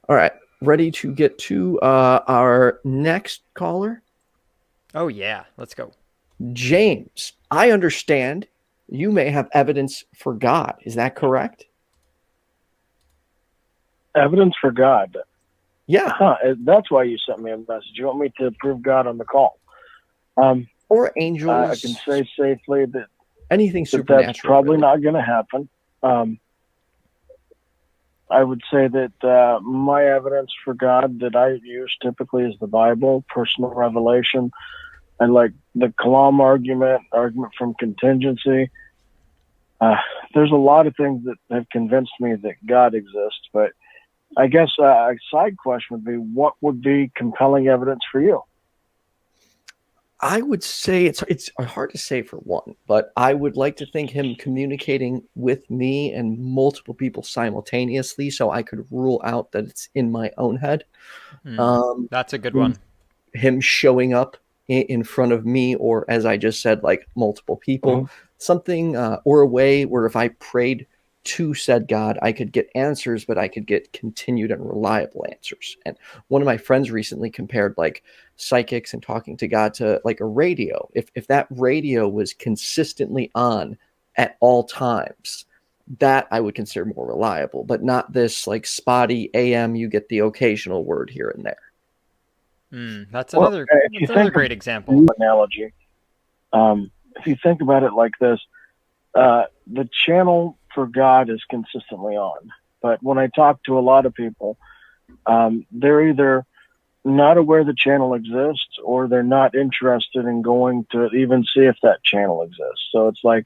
All right. Ready to get to our next caller? Oh yeah, let's go. James, I understand you may have evidence for God. Is that correct? Evidence for God. Yeah. Huh. That's why you sent me a message. You want me to prove God on the call? Um, Or I can angels, say safely that, anything that's supernatural, probably really. not going to happen. I would say that my evidence for God that I use typically is the Bible, personal revelation, and like the Kalam argument from contingency. There's a lot of things that have convinced me that God exists, but I guess a side question would be, what would be compelling evidence for you? I would say it's hard to say for one, but I would like to think him communicating with me and multiple people simultaneously, so I could rule out that it's in my own head. Hmm. Um, That's a good him one. him showing up in front of me, or as I just said, like multiple people, Mhm. something or a way where if I prayed to said God, I could get answers, but I could get continued and reliable answers. And one of my friends recently compared like psychics and talking to God to like a radio. If that radio was consistently on at all times, that I would consider more reliable, but not this like spotty AM, you get the occasional word here and there. Hmm. That's Well, another. if you That's another think of great example. the analogy, if you think about it like this, the channel for God is consistently on. But when I talk to a lot of people, they're either not aware the channel exists or they're not interested in going to even see if that channel exists. So it's like,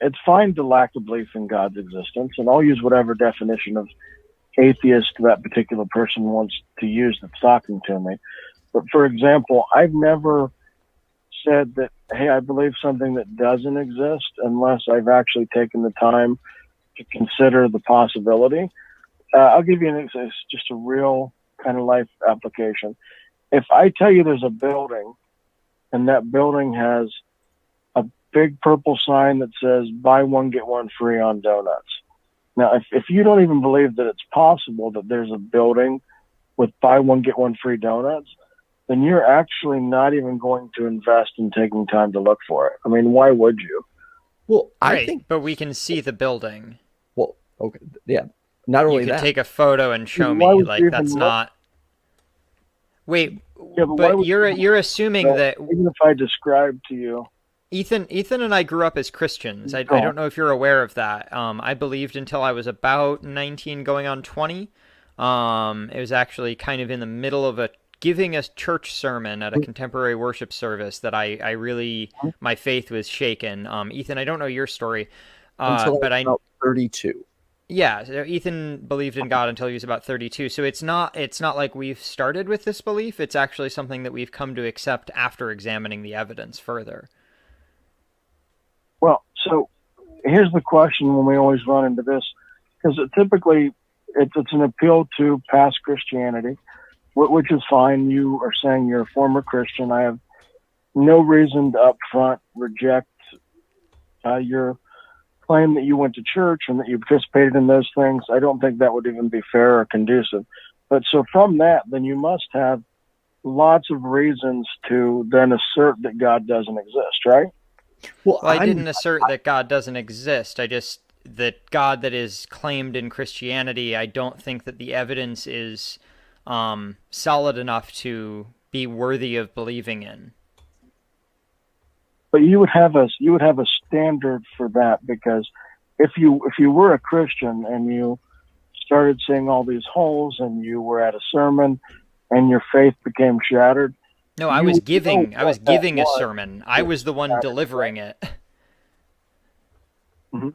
it's fine to lack a belief in God's existence, and I'll use whatever definition of atheist that particular person wants to use that's talking to me. But for example, I've never said that, hey, I believe something that doesn't exist unless I've actually taken the time to consider the possibility. I'll give you an example, just a real kind of life application. If I tell you there's a building and that building has a big purple sign that says buy one, get one free on donuts. Now, if you don't even believe that it's possible that there's a building with buy one, get one free donuts, then you're actually not even going to invest in taking time to look for it. I mean, why would you? Well, I Right, think, but we can see the building. well, okay, yeah. Not You only could that, take a photo and show Why me. would you Like even that's look? not. Wait, Yeah, but why but would you you're even you're look? assuming So that even if I describe to you, Ethan and I grew up as Christians. I go on. don't know if you're aware of that. I believed until I was about 19 going on 20. It was actually kind of in the middle of giving a church sermon at a contemporary worship service that I really, my faith was shaken. Ethan, I don't know your story, until I was but about 32. yeah, so Ethan believed in God until he was about 32. So it's not like we've started with this belief. It's actually something that we've come to accept after examining the evidence further. Well, so here's the question when we always run into this, because typically it's an appeal to past Christianity, which is fine. You are saying you're a former Christian. I have no reason to upfront reject your claim that you went to church and that you participated in those things. I don't think that would even be fair or conducive. But so from that, then you must have lots of reasons to then assert that God doesn't exist, right? Well, Well, I I'm didn't assert that God doesn't exist. I just that God that is claimed in Christianity. I don't think that the evidence is solid enough to be worthy of believing in. But you would have a standard for that, because if you were a Christian and you started seeing all these holes and you were at a sermon and your faith became shattered, No, I you was would know giving I what was that giving a was. sermon. I was the one Right? delivering it, Mm-hmm.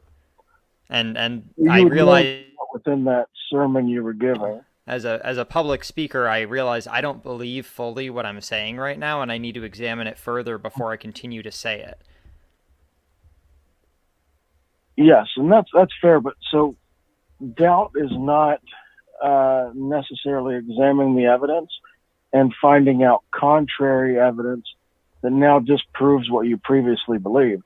and I You would know realized what within that sermon you were giving. as a public speaker, I realize I don't believe fully what I'm saying right now, and I need to examine it further before I continue to say it. Yes, and that's fair. But so doubt is not necessarily examining the evidence and finding out contrary evidence that now disproves what you previously believed.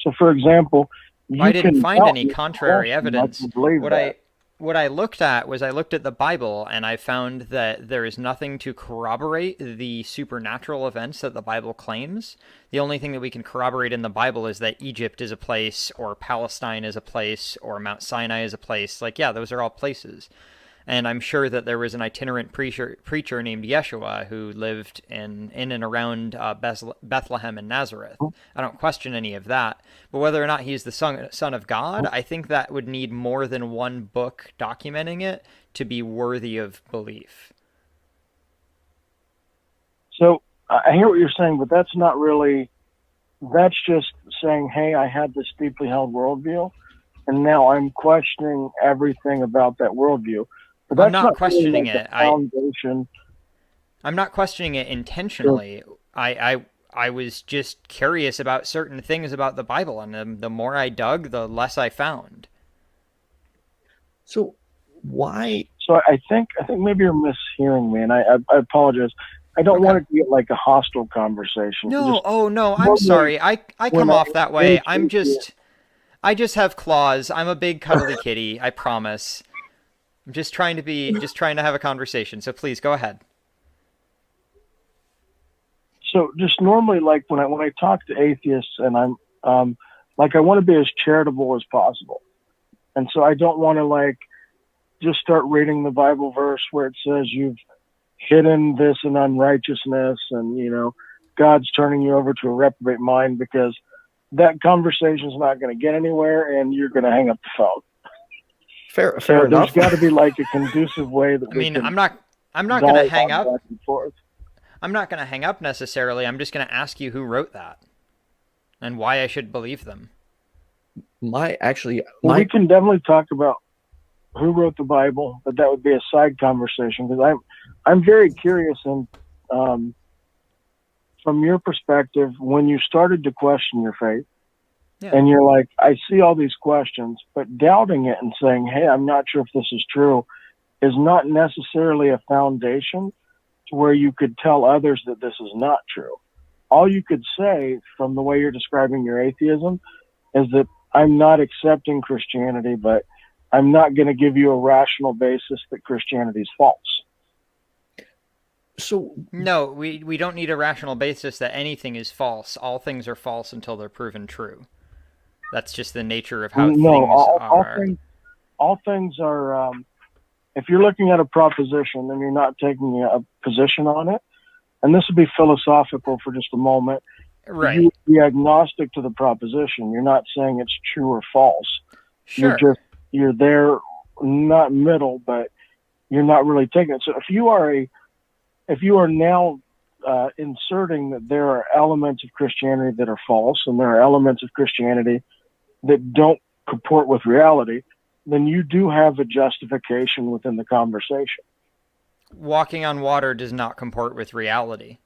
So, for example, Well, I you didn't can find doubt any your contrary question like evidence. you believe What that. I what I looked at was I looked at the Bible and I found that there is nothing to corroborate the supernatural events that the Bible claims. The only thing that we can corroborate in the Bible is that Egypt is a place, or Palestine is a place, or Mount Sinai is a place. Like, yeah, those are all places. And I'm sure that there was an itinerant preacher named Yeshua who lived in and around Bethlehem and Nazareth. I don't question any of that. But whether or not he's the son of God, I think that would need more than one book documenting it to be worthy of belief. So I hear what you're saying, but that's not really, that's just saying, hey, I had this deeply held worldview, and now I'm questioning everything about that worldview. But that's I'm not questioning really like it. foundation. I'm not questioning it intentionally. I was just curious about certain things about the Bible, and the more I dug, the less I found. So why? So I think maybe you're mishearing me, and I apologize. I don't want it to get like a hostile conversation. No, I'm sorry. I come off that way. I just have claws. I'm a big cuddly kitty. I promise. I'm just trying to have a conversation. So please go ahead. So just normally, like when I talk to atheists, and I'm like, I want to be as charitable as possible, and so I don't want to like just start reading the Bible verse where it says you've hidden this in unrighteousness, and God's turning you over to a reprobate mind, because that conversation is not going to get anywhere, and you're going to hang up the phone. Fair enough. There's got to be like a conducive way that I'm not going to hang up. I'm not going to hang up necessarily. I'm just going to ask you who wrote that and why I should believe them. We can definitely talk about who wrote the Bible, but that would be a side conversation, because I'm very curious, and from your perspective, when you started to question your faith, and you're like, I see all these questions, but doubting it and saying, hey, I'm not sure if this is true, is not necessarily a foundation to where you could tell others that this is not true. All you could say from the way you're describing your atheism is that I'm not accepting Christianity, but I'm not going to give you a rational basis that Christianity is false. So no, we don't need a rational basis that anything is false. All things are false until they're proven true. That's just the nature of how things are. All things are, if you're looking at a proposition and you're not taking a position on it, and this would be philosophical for just a moment, right? You would be agnostic to the proposition. You're not saying it's true or false. Sure. You're there, not middle, but you're not really taking it. So if you are now inserting that there are elements of Christianity that are false, and there are elements of Christianity that don't comport with reality, then you do have a justification within the conversation. Walking on water does not comport with reality.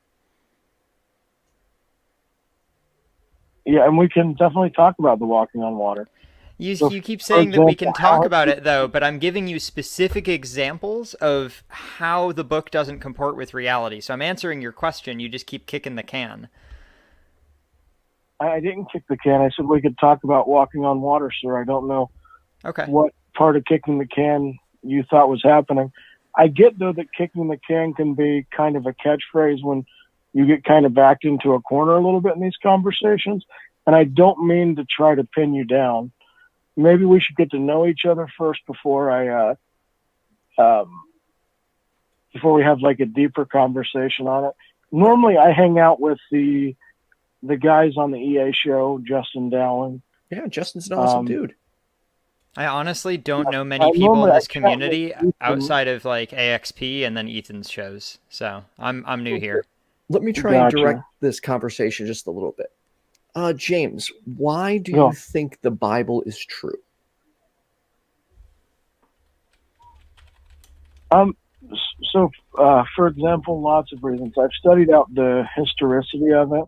Yeah, and we can definitely talk about the walking on water. You keep saying that we can talk about it, though, but I'm giving you specific examples of how the book doesn't comport with reality. So I'm answering your question. You just keep kicking the can. I didn't kick the can. I said we could talk about walking on water, sir. I don't know what part of kicking the can you thought was happening. I get, though, that kicking the can can be kind of a catchphrase when you get kind of backed into a corner a little bit in these conversations. And I don't mean to try to pin you down. Maybe we should get to know each other first before we have like a deeper conversation on it. Normally I hang out with the guys on the EA show, Justin Dowling. Yeah, Justin's an awesome dude. I honestly don't know many people in this community outside of like AXP and then Ethan's shows. So I'm new here. Let me try and direct this conversation just a little bit. James, why do you think the Bible is true? So, for example, lots of reasons. I've studied out the historicity of it.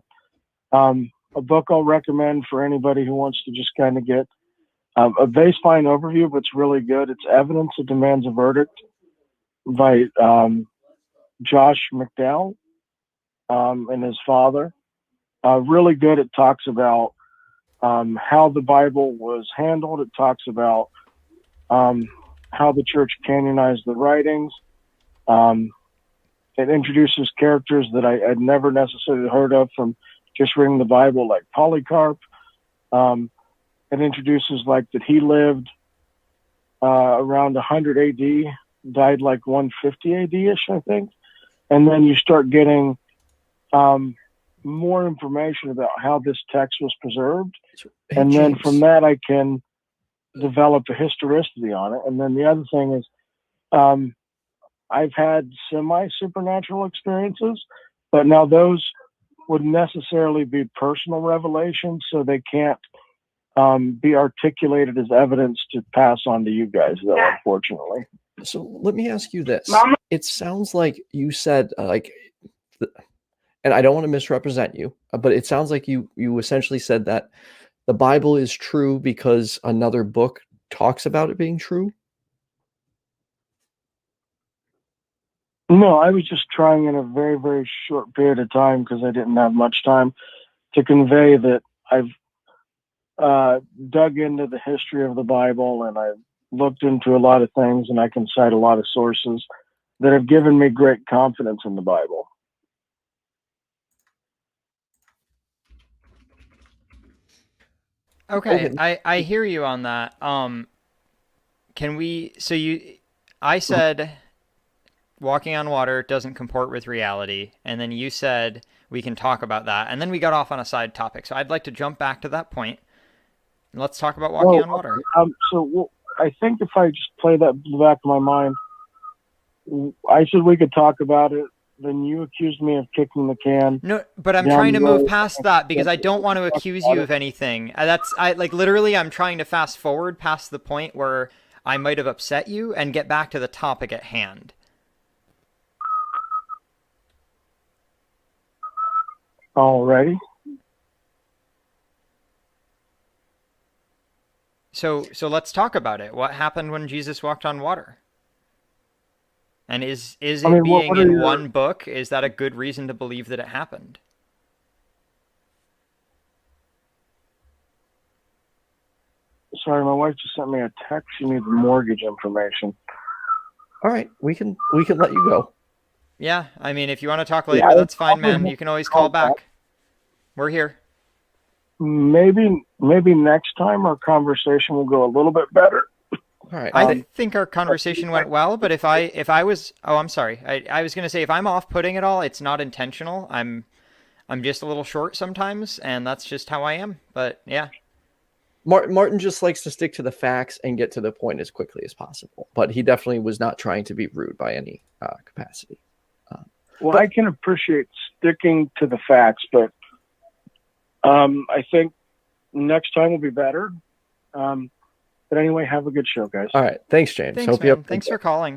A book I'll recommend for anybody who wants to just kind of get a baseline overview, but it's really good. It's Evidence That Demands a Verdict by Josh McDowell and his father. Really good. It talks about how the Bible was handled. It talks about how the church canonized the writings. It introduces characters that I'd never necessarily heard of from just reading the Bible, like Polycarp. It introduces like that he lived around 100 AD, died like 150 AD-ish, I think. And then you start getting more information about how this text was preserved. Hey, And then James. from that, I can develop a historicity on it. And then the other thing is, I've had semi-supernatural experiences, but now those would necessarily be personal revelations, so they can't be articulated as evidence to pass on to you guys, though, unfortunately. So let me ask you this. It sounds like you said, and I don't want to misrepresent you, but it sounds like you essentially said that the Bible is true because another book talks about it being true. No, I was just trying in a very, very short period of time, because I didn't have much time, to convey that I've dug into the history of the Bible, and I've looked into a lot of things, and I can cite a lot of sources that have given me great confidence in the Bible. Okay, I hear you on that. I said walking on water doesn't comport with reality, and then you said we can talk about that, and then we got off on a side topic. So I'd like to jump back to that point. And let's talk about walking on water. I think if I just play that in the back of my mind, I said we could talk about it. Then you accused me of kicking the can. No, but I'm trying to move past that because I don't want to accuse you of anything. I'm trying to fast forward past the point where I might have upset you and get back to the topic at hand. Alrighty. So let's talk about it. What happened when Jesus walked on water? And is it being in one book, is that a good reason to believe that it happened? Sorry, my wife just sent me a text. She needs mortgage information. All right, we can let you go. Yeah, I mean, if you want to talk later, that's fine, man. You can always call back. We're here. Maybe next time our conversation will go a little bit better. All right. I think our conversation went well, but if I was, I'm sorry. I was going to say, if I'm off-putting at all, it's not intentional. I'm just a little short sometimes, and that's just how I am. But yeah. Martin just likes to stick to the facts and get to the point as quickly as possible. But he definitely was not trying to be rude by any capacity. I can appreciate sticking to the facts, but I think next time will be better. But anyway, have a good show, guys. All right. Thanks, James. Thanks, man. Thanks for calling.